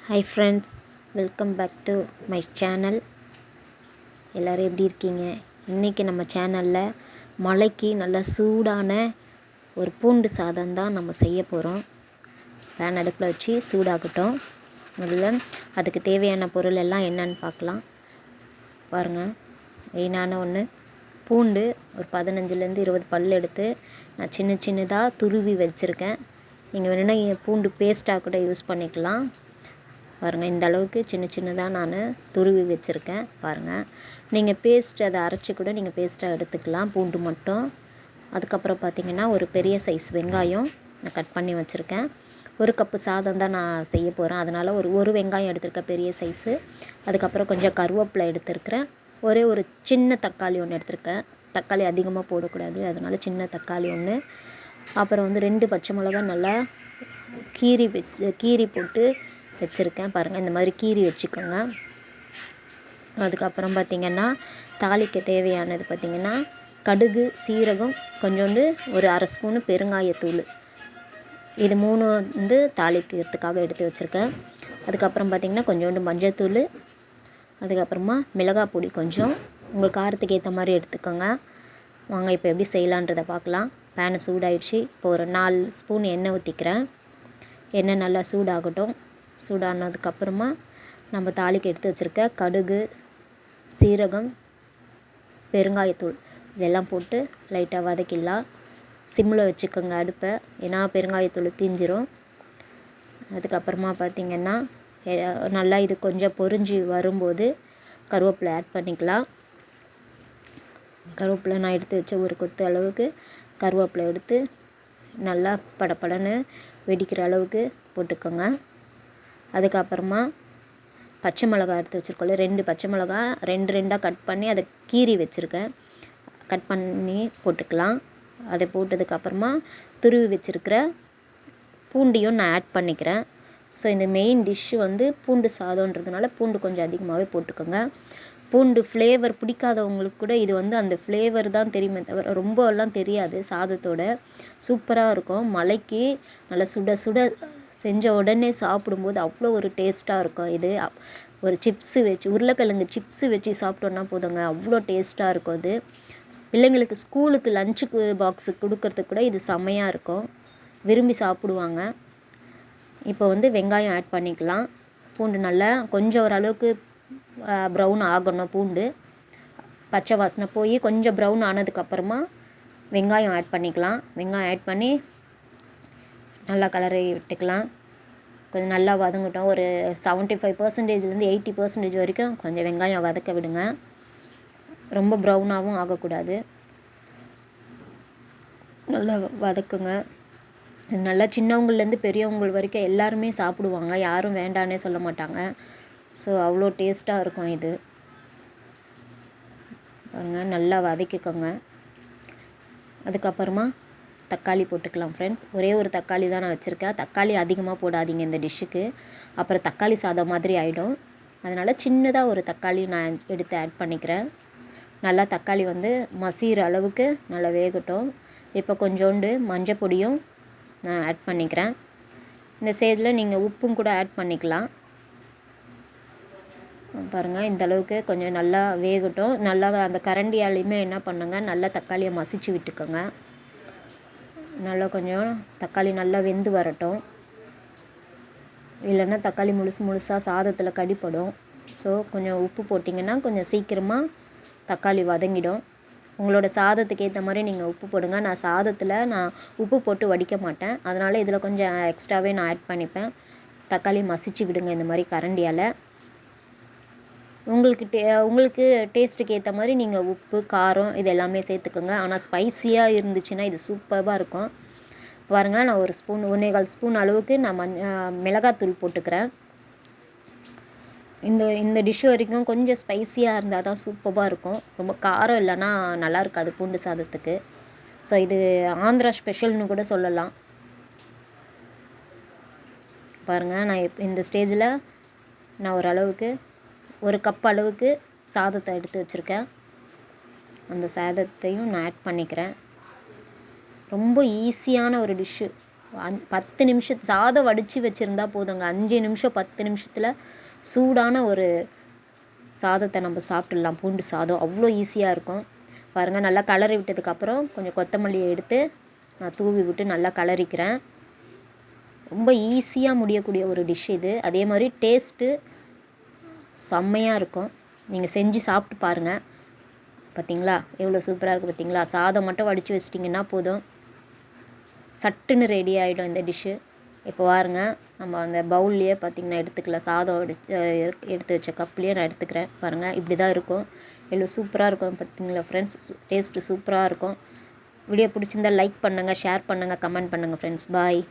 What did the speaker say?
Hi friends, welcome back to my channel. எல்லோரும் எப்படி இருக்கீங்க? இன்றைக்கி நம்ம சேனலில் மழைக்கு நல்ல சூடான ஒரு பூண்டு சாதம் தான் நம்ம செய்ய போகிறோம். பேன் அடுப்பில் வச்சு சூடாகட்டும். முதல்ல அதுக்கு தேவையான பொருள் எல்லாம் என்னன்னு பார்க்கலாம். பாருங்கள், மெயினான ஒன்று பூண்டு ஒரு 15 20 பல் எடுத்து நான் சின்ன சின்னதாக துருவி வச்சுருக்கேன். நீங்கள் வேணுன்னா பூண்டு பேஸ்ட்டாக கூட யூஸ் பண்ணிக்கலாம். பாருங்கள், இந்த அளவுக்கு சின்ன சின்னதாக நான் துருவி வச்சுருக்கேன். பாருங்கள், நீங்கள் பேஸ்ட் அதை அரைச்சி கூட நீங்கள் பேஸ்ட்டாக எடுத்துக்கலாம், பூண்டு மட்டும். அதுக்கப்புறம் பார்த்திங்கன்னா ஒரு பெரிய சைஸ் வெங்காயம் நான் கட் பண்ணி வச்சுருக்கேன். ஒரு கப்பு சாதம் தான் நான் செய்ய போகிறேன், அதனால் ஒரு வெங்காயம் எடுத்துருக்கேன் பெரிய சைஸு. அதுக்கப்புறம் கொஞ்சம் கருவேப்பிலை எடுத்துருக்கிறேன். ஒரு சின்ன தக்காளி ஒன்று எடுத்துருக்கேன். தக்காளி அதிகமாக போடக்கூடாது, அதனால் சின்ன தக்காளி ஒன்று. அப்புறம் 2 பச்சை மிளகா நல்லா கீரி போட்டு வச்சுருக்கேன். பாருங்கள், இந்த மாதிரி கீரி வச்சுக்கோங்க. அதுக்கப்புறம் பார்த்திங்கன்னா தாளிக்க தேவையானது பார்த்திங்கன்னா கடுகு, சீரகம், கொஞ்சோண்டு ஒரு அரை ஸ்பூனு பெருங்காயத்தூள், இது 3 தாளிக்கிறதுக்காக எடுத்து வச்சுருக்கேன். அதுக்கப்புறம் பார்த்திங்கன்னா கொஞ்சோண்டு மஞ்சள்தூள், அதுக்கப்புறமா மிளகாய் பொடி கொஞ்சம், உங்கள் காரத்துக்கு ஏற்ற மாதிரி எடுத்துக்கோங்க. வாங்க இப்போ எப்படி செய்யலான்றதை பார்க்கலாம். பேனை சூடாயிடுச்சு. இப்போ ஒரு 4 ஸ்பூன் எண்ணெய் ஊற்றிக்கிறேன். எண்ணெய் நல்லா சூடாகட்டும். சூடானதுக்கப்புறமா நம்ம தாளிக்கு எடுத்து வச்சுருக்க கடுகு, சீரகம், பெருங்காயத்தூள் இதெல்லாம் போட்டு லைட்டாக வதக்கிடலாம். சிம்மில் வச்சுக்கோங்க அடுப்பை, ஏன்னா பெருங்காயத்தூள் தீஞ்சிரும். அதுக்கப்புறமா பார்த்திங்கன்னா நல்லா இது கொஞ்சம் பொரிஞ்சு வரும்போது கருவேப்பிலை ஆட் பண்ணிக்கலாம். கருவேப்பிலை நான் எடுத்து வச்ச ஒரு கொத்து அளவுக்கு கருவேப்பிலை எடுத்து நல்லா படப்படன்னு வெடிக்கிற அளவுக்கு போட்டுக்கோங்க. அதுக்கப்புறமா பச்சை மிளகா எடுத்து வச்சுருக்கோம்ல, 2 பச்சை மிளகா 2 கட் பண்ணி அதை கீறி வச்சுருக்கேன். கட் பண்ணி போட்டுக்கலாம். அதை போட்டதுக்கப்புறமா துருவி வச்சுருக்கிற பூண்டையும் நான் ஆட் பண்ணிக்கிறேன். ஸோ இந்த மெயின் டிஷ்ஷு பூண்டு சாதம்ன்றதுனால பூண்டு கொஞ்சம் அதிகமாகவே போட்டுக்கோங்க. பூண்டு ஃப்ளேவர் பிடிக்காதவங்களுக்கு கூட இது அந்த ஃப்ளேவர் தான் தெரியுமே தவிர ரொம்பலாம் தெரியாது. சாதத்தோட சூப்பராக இருக்கும். மழைக்கு நல்லா சுட சுட செஞ்ச உடனே சாப்பிடும்போது அவ்வளோ ஒரு டேஸ்ட்டாக இருக்கும். இது ஒரு சிப்ஸு வச்சு, உருளைக்கிழங்கு சிப்ஸு வச்சு சாப்பிட்டோன்னா போதுங்க, அவ்வளோ டேஸ்ட்டாக இருக்கும். அது பிள்ளைங்களுக்கு ஸ்கூலுக்கு லஞ்சுக்கு பாக்ஸுக்கு கொடுக்கறதுக்கு கூட இது செம்மையாக இருக்கும், விரும்பி சாப்பிடுவாங்க. இப்போ வெங்காயம் ஆட் பண்ணிக்கலாம். பூண்டு நல்லா கொஞ்சம் ஓரளவுக்கு ப்ரௌன் ஆகணும். பூண்டு பச்சை வாசனை போய் கொஞ்சம் ப்ரௌன் ஆனதுக்கப்புறமா வெங்காயம் ஆட் பண்ணிக்கலாம். வெங்காயம் ஆட் பண்ணி நல்லா கலரை விட்டுக்கலாம். கொஞ்சம் நல்லா வதங்கட்டும். ஒரு 75%லேருந்து 80% வரைக்கும் கொஞ்சம் வெங்காயம் வதக்க விடுங்க. ரொம்ப ப்ரௌனாகவும் ஆகக்கூடாது. நல்லா வதக்குங்க. நல்லா சின்னவங்கள்லேருந்து பெரியவங்க வரைக்கும் எல்லாருமே சாப்பிடுவாங்க, யாரும் வேண்டானே சொல்ல மாட்டாங்க. ஸோ அவ்வளோ டேஸ்ட்டாக இருக்கும் இது. பாருங்க, நல்லா வதக்கிக்கோங்க. அதுக்கப்புறமா தக்காளி போட்டுக்கலாம் ஃப்ரெண்ட்ஸ். ஒரு தக்காளி தான் நான் வச்சுருக்கேன். தக்காளி அதிகமாக போடாதீங்க இந்த டிஷ்ஷுக்கு, அப்புறம் தக்காளி சாதம் மாதிரி ஆகிடும். அதனால் சின்னதாக ஒரு தக்காளி நான் எடுத்து ஆட் பண்ணிக்கிறேன். நல்லா தக்காளி மசிகிற அளவுக்கு நல்லா வேகட்டும். இப்போ கொஞ்சோண்டு மஞ்சள் பொடியும் நான் ஆட் பண்ணிக்கிறேன். இந்த ஸ்டேஜில் நீங்கள் உப்பும் கூட ஆட் பண்ணிக்கலாம். பாருங்கள், இந்த அளவுக்கு கொஞ்சம் நல்லா வேகட்டும். நல்லா அந்த கரண்டியாலையுமே என்ன பண்ணுங்க, நல்லா தக்காளியை மசிச்சு விட்டுக்கோங்க. நல்லா கொஞ்சம் தக்காளி நல்லா வெந்து வரட்டும், இல்லைன்னா தக்காளி முழுசாக சாதத்தில் கடிப்படும். ஸோ கொஞ்சம் உப்பு போட்டிங்கன்னா கொஞ்சம் சீக்கிரமாக தக்காளி வதங்கிடும். உங்களோட சாதத்துக்கு ஏற்ற மாதிரி நீங்கள் உப்பு போடுங்க. நான் சாதத்தில் உப்பு போட்டு வடிக்க மாட்டேன், அதனால் இதில் கொஞ்சம் எக்ஸ்ட்ராவே நான் ஆட் பண்ணிப்பேன். தக்காளி மசிச்சு விடுங்க இந்த மாதிரி கரண்டியால். உங்களுக்கு டேஸ்ட்டுக்கு ஏற்ற மாதிரி நீங்கள் உப்பு, காரம் இது எல்லாமே சேர்த்துக்கோங்க. ஆனால் ஸ்பைஸியாக இருந்துச்சுன்னா இது சூப்பராக இருக்கும். பாருங்கள், நான் 1 ஸ்பூன் 1.25 ஸ்பூன் அளவுக்கு நான் மிளகாத்தூள் போட்டுக்கிறேன். இந்த டிஷ் வரைக்கும் கொஞ்சம் ஸ்பைஸியாக இருந்தால் தான் சூப்பராக இருக்கும். ரொம்ப காரம் இல்லைன்னா நல்லா இருக்காது பூண்டு சாதத்துக்கு. ஸோ இது ஆந்திரா ஸ்பெஷல்னு கூட சொல்லலாம். பாருங்கள், நான் இந்த ஸ்டேஜில் நான் ஓரளவுக்கு 1 கப் அளவுக்கு சாதத்தை எடுத்து வச்சுருக்கேன். அந்த சாதத்தையும் நான் ஆட் பண்ணிக்கிறேன். ரொம்ப ஈஸியான ஒரு டிஷ்ஷு, 10 நிமிஷம் சாதம் வடித்து வச்சுருந்தா போதுங்க. 5 நிமிஷம் 10 நிமிஷத்தில் சூடான ஒரு சாதத்தை நம்ம சாப்பிட்லாம். பூண்டு சாதம் அவ்வளோ ஈஸியாக இருக்கும் பாருங்கள். நல்லா கலரி விட்டதுக்கப்புறம் கொஞ்சம் கொத்தமல்லியை எடுத்து நான் தூவி விட்டு நல்லா கலரிக்கிறேன். ரொம்ப ஈஸியாக முடியக்கூடிய ஒரு டிஷ் இது. அதே மாதிரி டேஸ்ட்டு செம்மையாக இருக்கும். நீங்கள் செஞ்சு சாப்பிட்டு பாருங்கள். பார்த்திங்களா எவ்வளோ சூப்பராக இருக்குது பார்த்திங்களா. சாதம் மட்டும் வடித்து வச்சிட்டிங்கன்னா போதும், சட்டுன்னு ரெடி ஆகிடும் இந்த டிஷ்ஷு. இப்போ பாருங்க, நம்ம அந்த பவுல்லையே பார்த்திங்கன்னா எடுத்துக்கலாம். சாதம் எடுத்து வச்ச கப்லேயே நான் எடுத்துக்கிறேன் பாருங்கள். இப்படி தான் இருக்கும். எவ்வளோ சூப்பராக இருக்கும் பார்த்திங்களா ஃப்ரெண்ட்ஸ். டேஸ்ட்டு சூப்பராக இருக்கும். வீடியோ பிடிச்சிருந்தால் லைக் பண்ணுங்கள், ஷேர் பண்ணுங்கள், கமெண்ட் பண்ணுங்கள் ஃப்ரெண்ட்ஸ். பாய்.